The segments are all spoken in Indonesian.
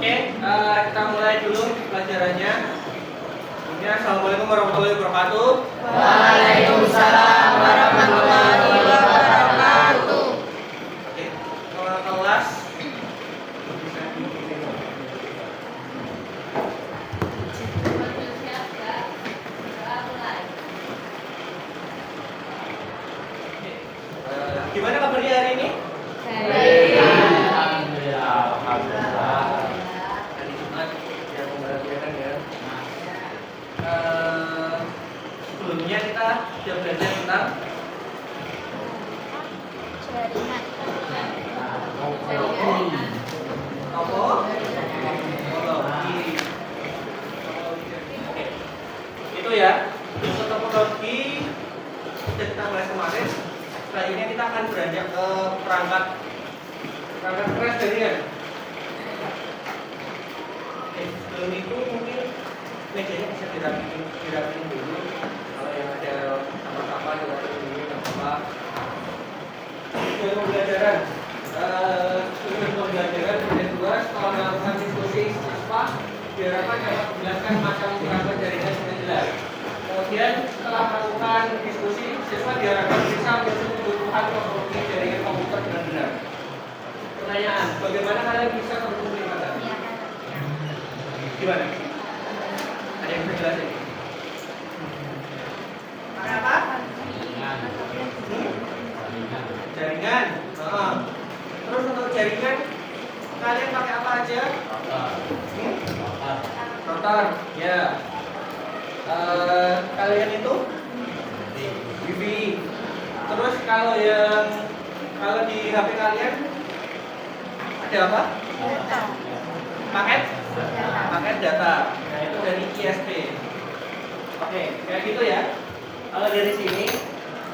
Oke, kita mulai dulu pelajarannya. Ini assalamualaikum warahmatullahi wabarakatuh. Waalaikumsalam warahmatullahi wabarakatuh. Oke, kelas gimana kabarnya hari ini? Hari Jumat yang membahagiakan ya. Sebelumnya kita sudah belajar tentang topologi. Oke, itu ya. Untuk topologi sudah kita bahas kemarin. Selanjutnya kita akan beranjak ke perangkat keras jaringan. Oke, sebelum itu mungkin mejanya bisa dirapiin dulu. Kalau yang ada sama-sama dirapiin dulu, nggak apa-apa. Tujuan pembelajaran, ada dua. Setelah melakukan diskusi siswa diharapkan dapat menjelaskan macam perangkat jaringan dengan jelas. Kemudian setelah melakukan diskusi siswa diharapkan bisa menyusun kebutuhan topologi jaringan komputer dengan benar. Pertanyaan, bagaimana kalian bisa terhubung dengan data? Gimana? Ada yang bisa jelasin? Pakai apa? Jaringan. Terus untuk jaringan kalian pakai apa aja? Router. Ya. Kalian itu Wifi. Terus kalau di HP kalian ada apa? Paket data. Nah, itu dari ISP. Oke, kayak gitu ya. Kalau dari sini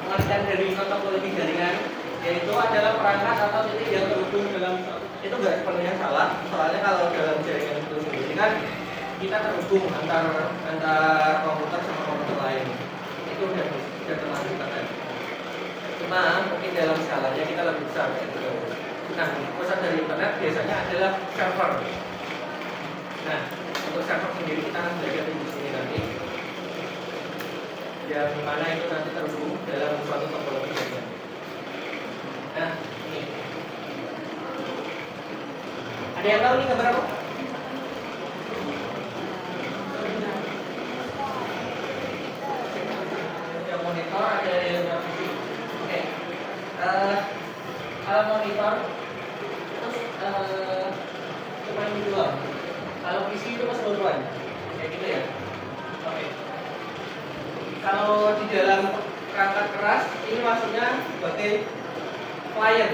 pengertian dari topologi jaringan yaitu adalah perangkat atau titik yang terhubung dalam itu nggak sepenuhnya salah. Soalnya kalau dalam jaringan itu sendiri kan kita terhubung antar komputer sama komputer lain. Itu udah termasuk internet. Cuma mungkin dalam skalanya kita lebih besar gitu. Nah, pusat dari internet biasanya adalah server. Nah, untuk server sendiri kita akan belajar di sini nanti. Yang mana itu nanti terhubung dalam suatu topologi jaringan. Nah, ini. Ada yang tahu ini gambar apa? Ada monitor, ada yang TV. Oke. Kalau monitor terus cuma ini doang. Kalau PC itu keseluruhan. Kayak gitu ya. Oke. Kalau di dalam perangkat keras ini maksudnya sebagai klien,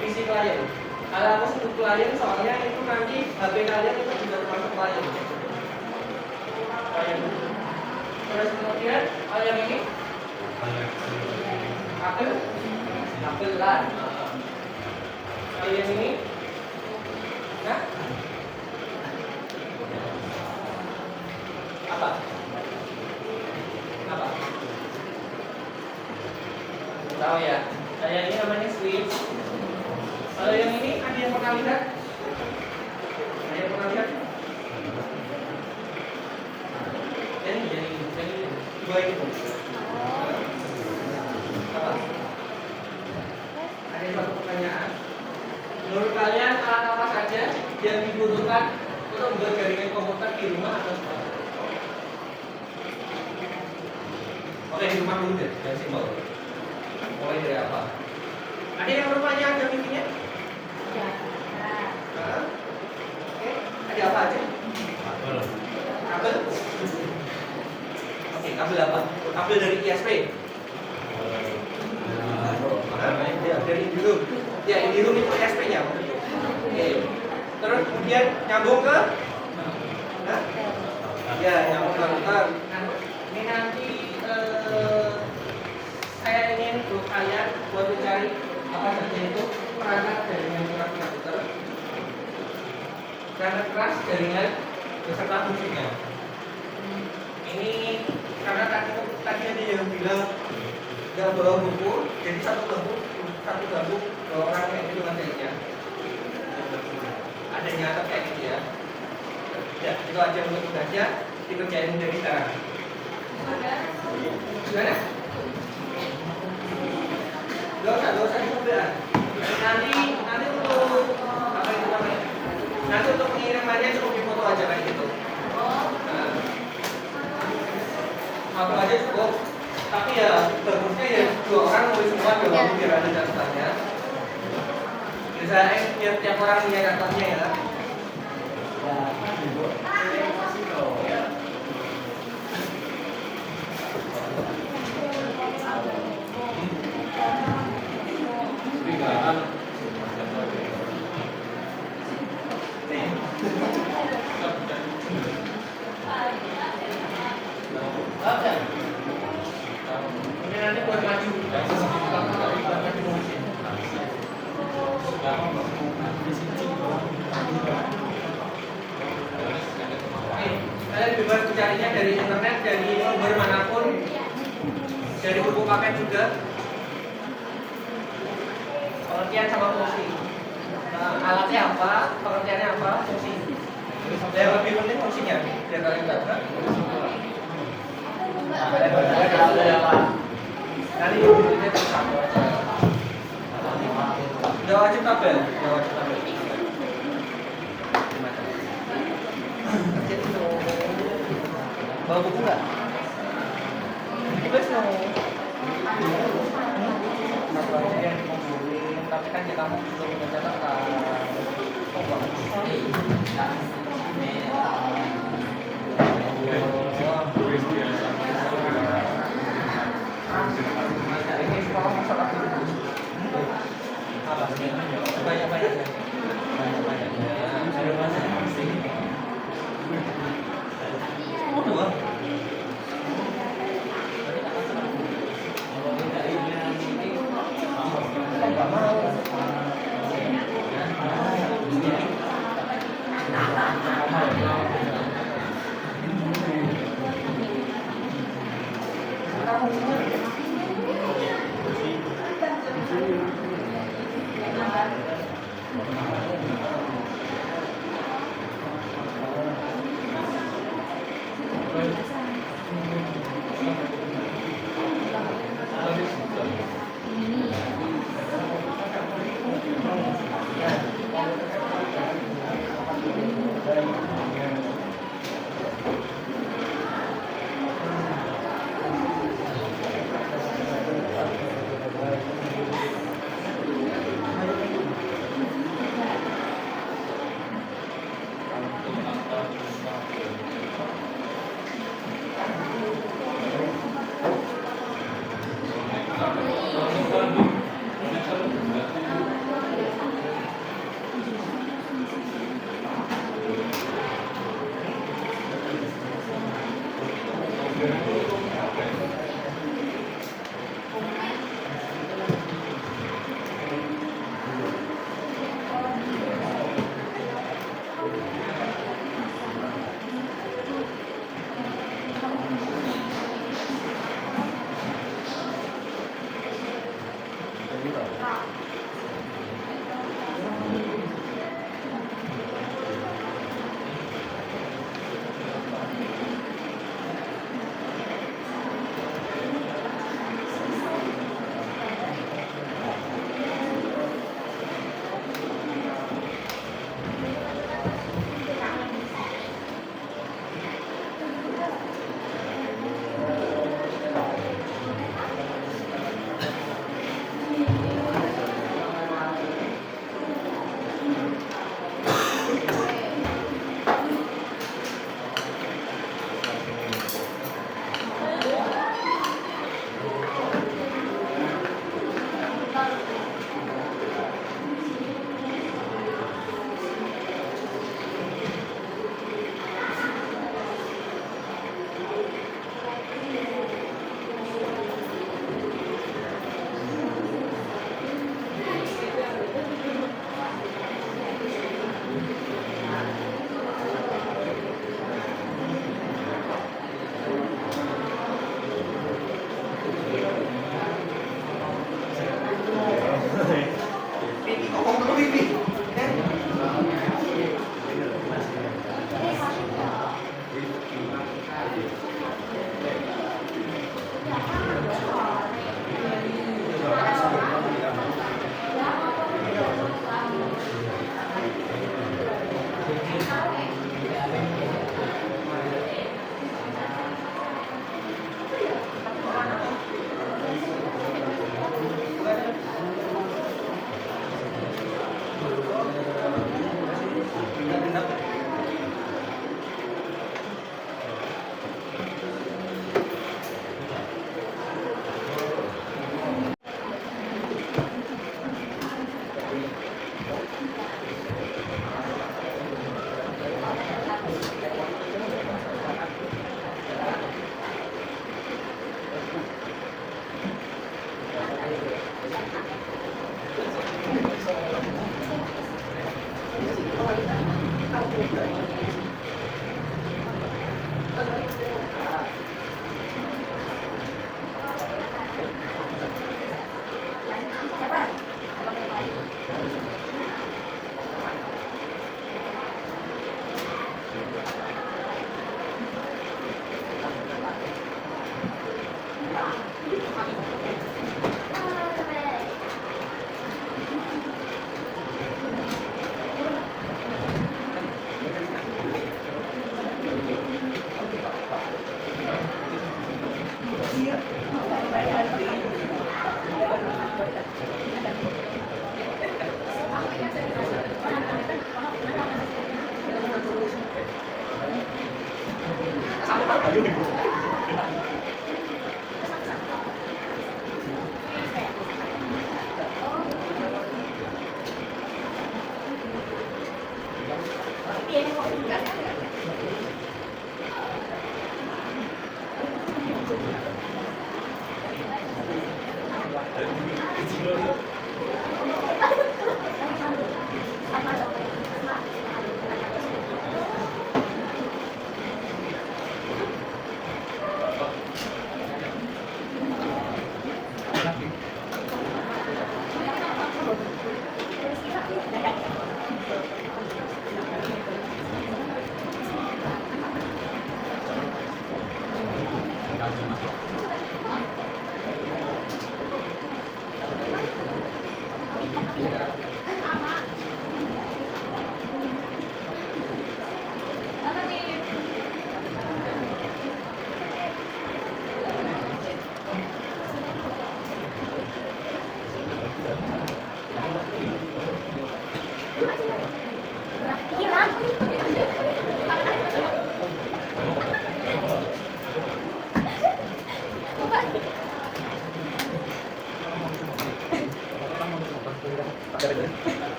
PC klien. Kalau aku sebut klien soalnya itu nanti HP kalian itu juga termasuk klien. Klien. Terus kemudian kalau yang ini kabel LAN. Kalau yang ini, nah apa? Apa? Tahu ya? Saya ini namanya switch. Kalau yang ini ada yang pernah lihat? Ada yang pernah lihat? Jadi dua itu. Apa? Ada satu pertanyaan. Menurut kalian alat apa saja yang dibutuhkan untuk membuat jaringan komputer di rumah atau sekolah? Oke, di rumah dulu deh, yang simpel. Mulai dari apa? Ada yang rumahnya ada wifi-nya? Oke, ada apa aja? Kabel. Oke, kabel apa? Kabel dari ISP. Dari Indihome. Ya, Indihome itu ISP-nya. Oke. Terus kemudian nyambung ke? Nah? Ya, nyambung ke router. Ini nanti saya ingin kalian buat mencari apa saja itu perangkat jaringan keras komputer, perangkat keras jaringan beserta fungsinya. Ini karena tadi ada yang bilang nggak bawa buku, jadi satu gabung bawa orang kayak gitu nantinya. Ada nyatet kayak gitu ya. Ya, itu aja untuk tugasnya, dikerjain dari sekarang. Gimana? Gak usah dicoba. Nanti untuk apa itu namanya? Nanti untuk pengirimannya cukup difoto aja kayak gitu. Nah, aku aja cukup. Tapi ya bagusnya ya 2 orang nulis semua dong, biar ada daftarnya. Bisa biar tiap orang punya daftarnya ya. Oke. Ini nanti buat maju. Buat maju mungkin. Kalian bebas mencarinya dari internet, dari sumber manapun, dari buku paket juga. Pengertian sama fungsi. Alatnya apa, pengertiannya apa, fungsi. Yang lebih penting fungsinya, biar kalian tahu. Nanti ini satu aja. Udah wajib tabel, bawa buku nggak? Tulis dong. Tapi kan ya kamu juga punya catatan. Ini sekolah masalah dulu. Apa? Banyak-banyaknya. Oh, 2. Nggak mau. Kamu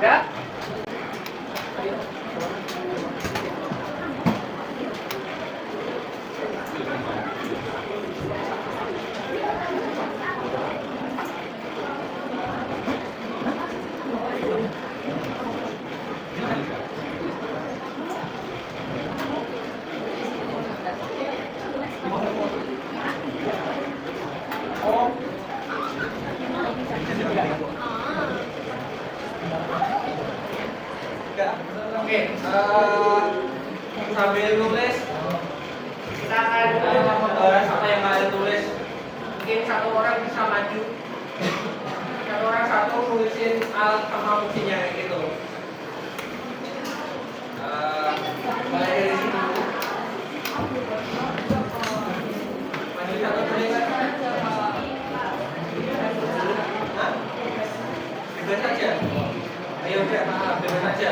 Ya? Oke, sambil nulis kita akan membahas apa yang kalian tulis. Mungkin satu orang bisa maju, satu orang satu nulisin alat sama fungsinya kayak gitu. Mulai dari sini. Maju satu tulis. Hah? Bebas saja. Ayo udah, bebas saja.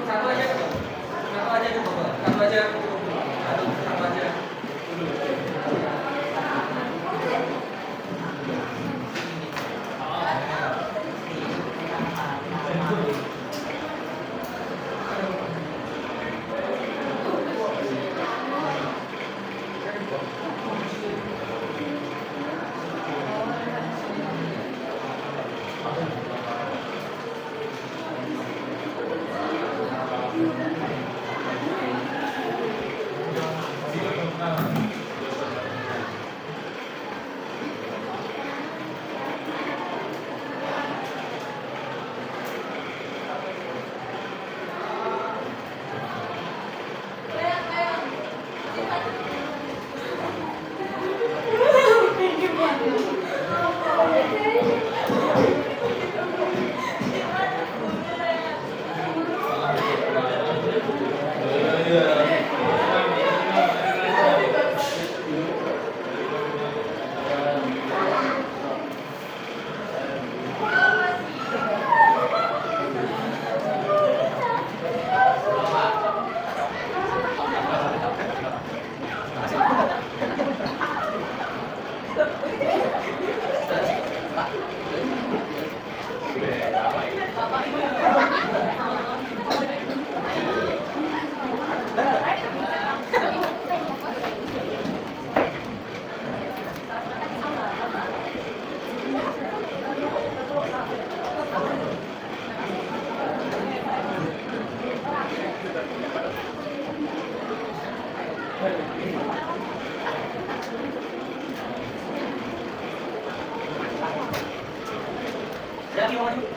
Satu aja cukup. Satu aja cukup. Satu aja cukup. Satu aja. maju.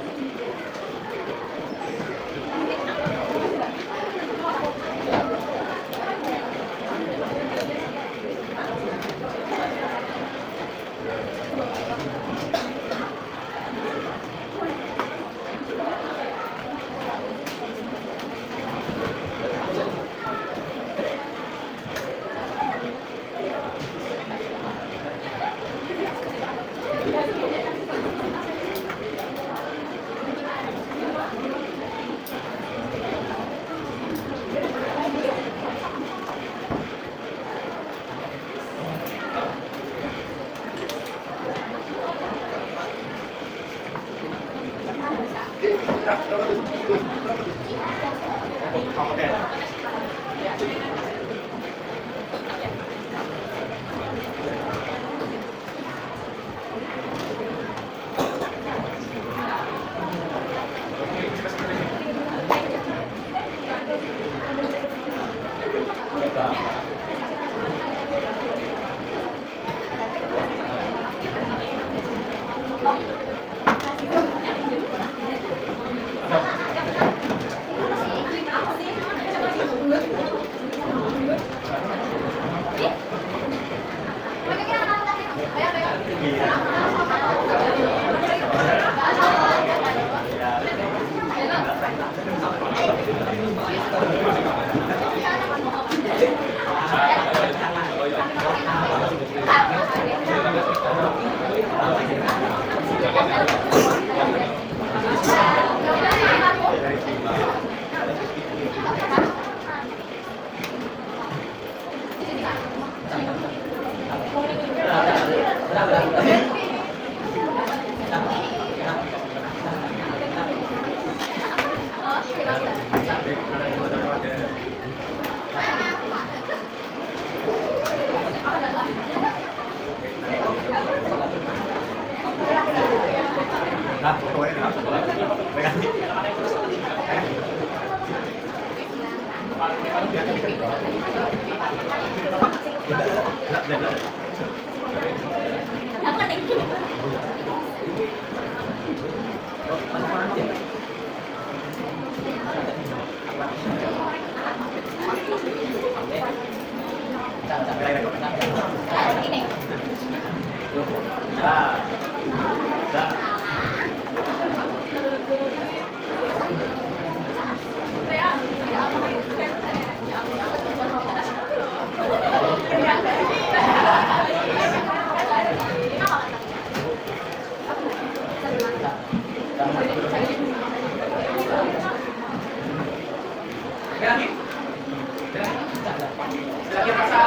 Lagi rasa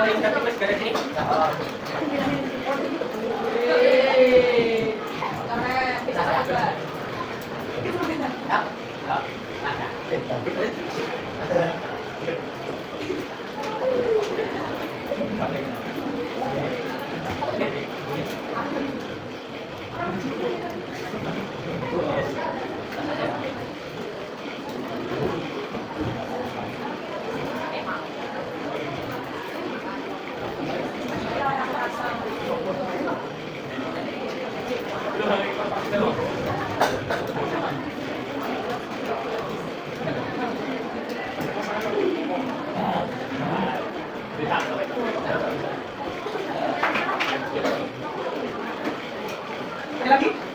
yang jatuh ke garis ini. Lagi.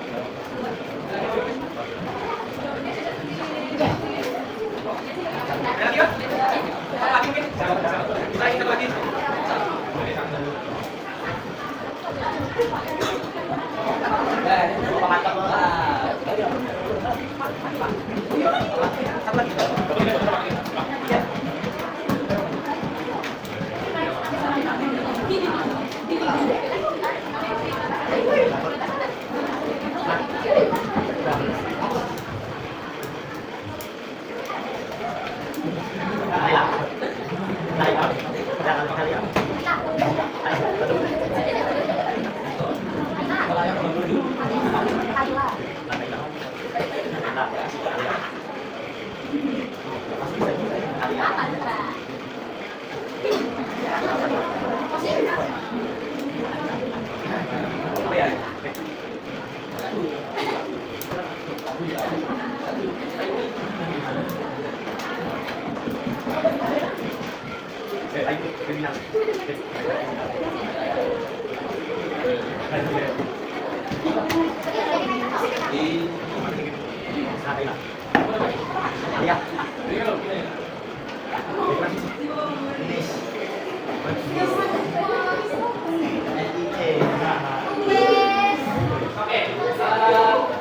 Oke,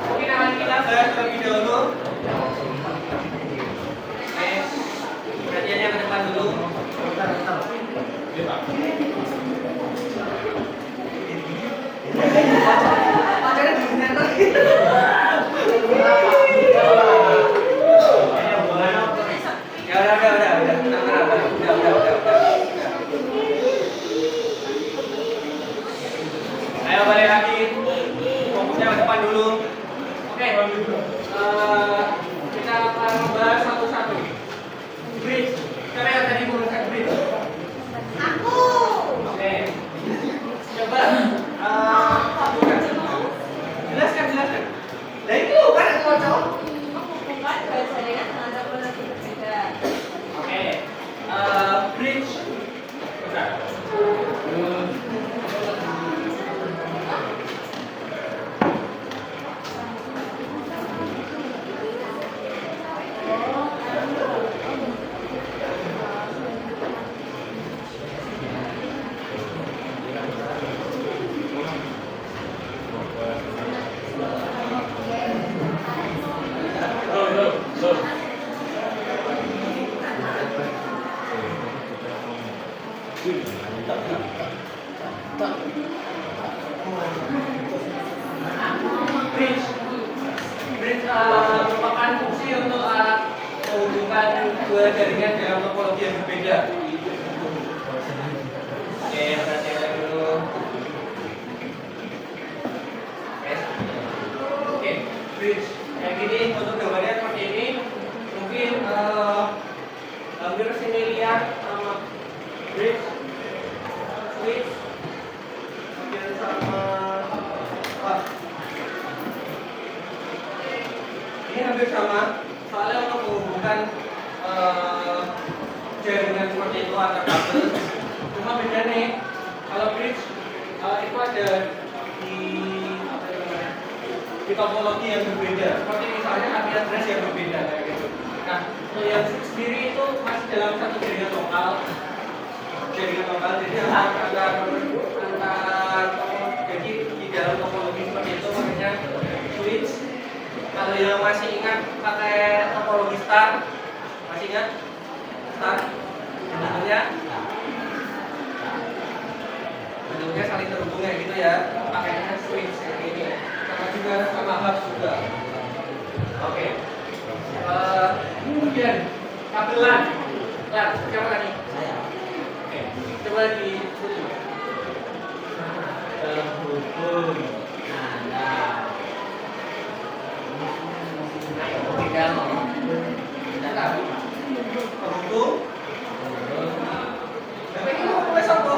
mungkin akan kita bahas terlebih dahulu. Perhatiannya ke depan dulu. Pacarnya di senter. Ya udah. Ayo balik lagi. Fokusnya ke depan dulu. Oke. Kita akan membahas satu-satu. Bridge. Siapa yang tadi menggunakan bridge? Aku. Oke. Coba. Bukan. Jelaskan. Nah itu kan aku cowok. Bukan bahasanya kan ada lebih berbeda. Oke. Bridge. Bentar. Bridge merupakan fungsi untuk menghubungkan dua jaringan dalam topologi yang berbeda. Oke, perhatian lagi dulu. Oke, bridge kayak gini, untuk gambarnya seperti ini. Mungkin hampir sini lihat bridge, switch, kemudian sama ini hampir sama, soalnya untuk menghubungkan jaringan seperti itu antar kabel. Cuma beda nih, kalau bridge itu ada di topologi yang berbeda. Seperti misalnya IP address yang berbeda kayak gitu. Nah, untuk yang switch sendiri itu masih dalam satu jaringan lokal. Jadi antar jadi di dalam topologi seperti itu makanya switch. Kalau yang masih ingat pakai topologi star, masih ingat star bentuknya saling terhubung ya gitu ya, pakainya switch kayak gini, sama juga sama hub juga. Oke. Kemudian kabelan, siapa tadi? Saya. Oke, coba di terhubung. Terhubung. Tapi ini mau mulai apa?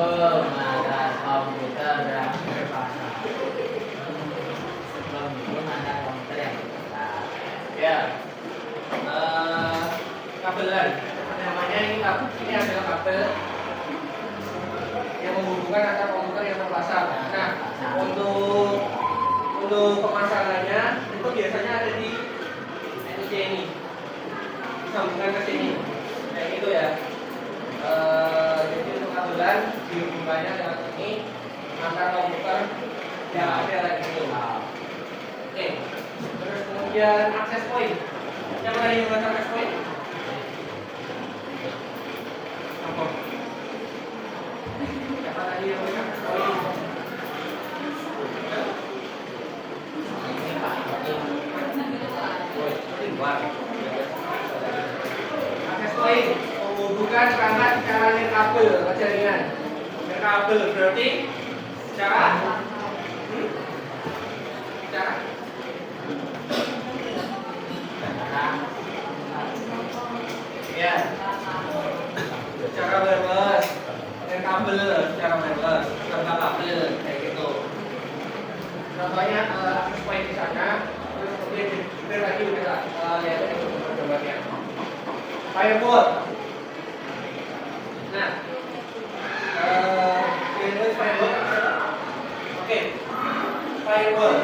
Pemanas komputer yang berpasang. Belum ada komputer yang berpasang. Ya. Kabelan. Namanya ini kabel. Ini adalah kabel yang menghubungkan antara komputer yang terpasang. Nah, untuk pemasangannya itu biasanya ada di NC ini. Sambungan ke sini. Kayak gitu ya. Jadi untuk kabelan dihubungkannya dengan ini antara komputer yang ada lagi itu. Oke. Terus kemudian access point. Siapa tadi yang buat access point? Apa? Siapa tadi yang buat access point? Access point menghubungkan perangkat secara nirkabel ke jaringan. Nirkabel berarti secara ya, secara wireless, nirkabel secara wireless, tanpa kabel kayak gitu. Contohnya access point di sana, terus kemudian lagi kita lihat gambarnya. Firewall. Nah, ini firewall. Oke, firewall.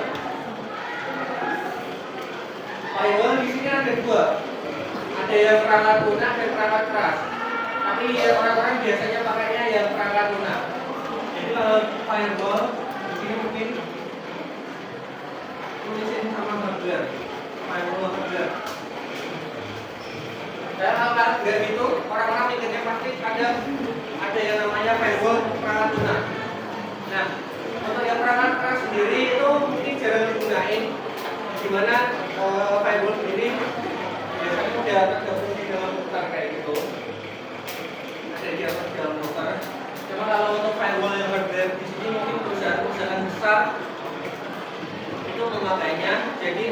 Firewall di sini ada dua. Ada yang perangkat lunak dan perangkat keras. Tapi orang-orang biasanya pakainya yang perangkat lunak. Jadi kalau firewall di sini mungkin tulisin sama hardware. Firewall hardware. Dan kalau nggak gitu, orang-orang mikirnya pasti ada yang namanya firewall perangkat lunak. Nah, untuk yang perangkat keras sendiri itu mungkin jarang digunain. Dimana firewall sendiri biasanya udah tergabung di dalam router kayak gitu. Ada di atas dalam router. Cuma kalau untuk firewall yang hardware di sini mungkin perusahaan besar itu memakainya. Jadi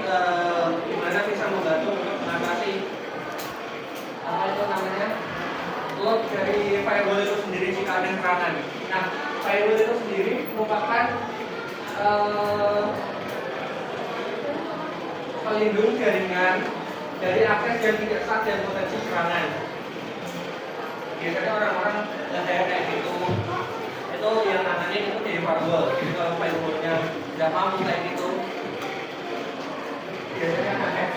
gimana bisa membantu untuk mengatasi apa itu namanya load dari firewall itu sendiri jika ada serangan. Nah, firewall itu sendiri merupakan pelindung jaringan dari akses yang tidak sah dan potensi serangan. Biasanya orang-orang yang kayak gitu itu yang namanya itu dari firewall. Jadi kalau firewallnya tidak mampu kayak gitu, biasanya akan hack.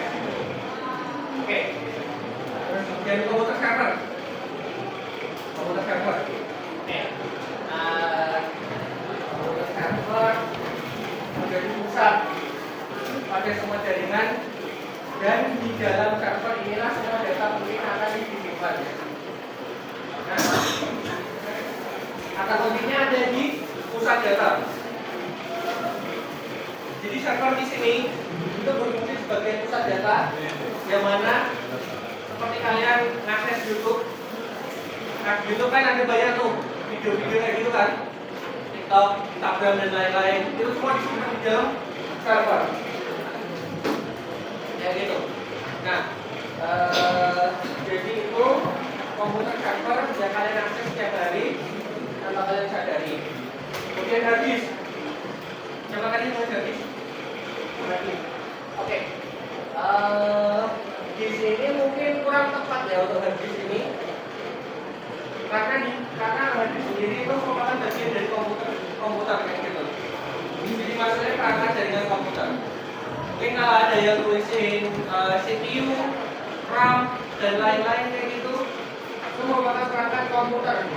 Oke. Terus kemudian komputer server. Komputer server. Oke. Komputer server menjadi pusat pada semua jaringan, dan di dalam server inilah semua data penting akan disimpan. Nah, kata kuncinya ada di pusat data. Jadi server di sini itu berfungsi sebagai pusat data, yang mana seperti kalian ngakses YouTube. Nah, YouTube kan ada banyak tuh video-video kayak gitu kan, TikTok, Instagram dan lain-lain. Itu semua disimpan di dalam server. Ya gitu. Nah, jadi itu komputer server yang kalian akses setiap hari tanpa kalian sadari. Kemudian hard disk. Coba kalian mau hard disk? Oke. Di sini mungkin kurang tepat ya untuk hard disk ini. Karena hard disk sendiri itu merupakan bagian dari komputer kayak gitu. Jadi maksudnya perangkat jaringan komputer. Mungkin kalau ada yang tulisin CPU, RAM dan lain-lain kayak gitu, itu merupakan perangkat komputer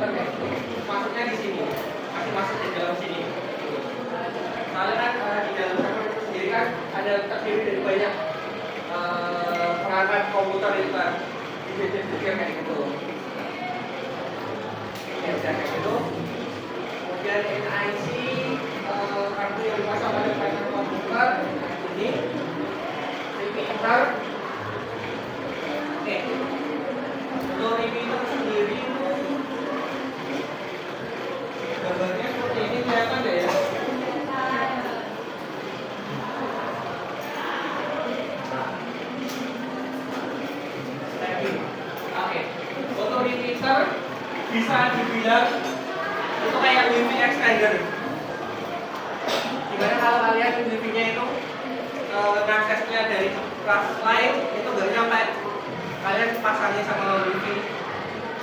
kayak gitu. Masuknya di sini, masih masuk di dalam sini. Soalnya kan di dalam server itu sendiri kan ada terdiri dari banyak perangkat komputer itu kan, dijejer-jejer kayak gitu. Ya udah kayak gitu. Kemudian NIC kartu yang dipasang pada perangkat komputer ini repeater. Oke, untuk repeater sendiri itu gambarnya seperti ini, kelihatan nggak ya? Oke, untuk repeater bisa dibilang itu kayak wifi extender. Dimana kalau kalian wifi-nya itu aksesnya dari kelas lain itu nggak nyampe, kalian pasangnya sama wifi,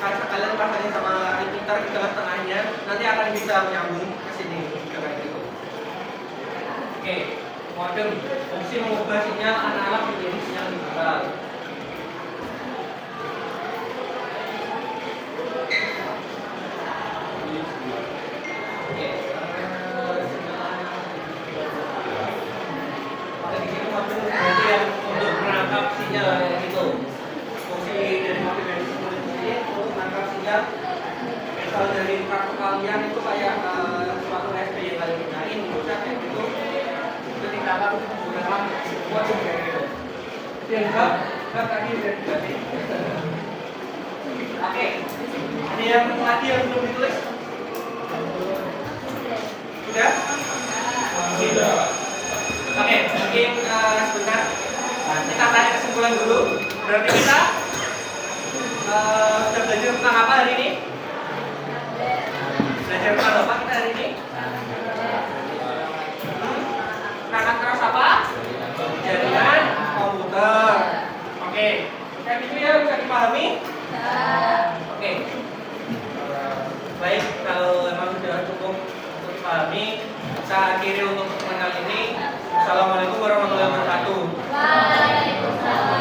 kalian pasangnya sama repeater di tengah-tengahnya, nanti akan bisa menyambung ke sini kayak gitu. Oke, modem fungsi mengubah sinyal analog menjadi sinyal digital. Misal dari kartu kalian itu kayak suatu SP yang kalian gunain, bisa kayak gitu. Ketika kamu menggunakan modem kayak gitu. Yang enggak tadi udah diganti. Oke, ada yang lagi yang belum ditulis? Sudah? Sudah. Oke, mungkin sebentar kita tarik kesimpulan dulu. Berarti kita sudah belajar tentang apa hari ini? Belajar tentang apa kita hari ini? Perangkat keras apa? Jaringan komputer. Oke, kayak gitu ya, bisa dipahami? Oke. Baik, kalau memang sudah cukup untuk dipahami, kita akhiri untuk pertemuan kali ini. Assalamualaikum warahmatullahi wabarakatuh. Waalaikumsalam.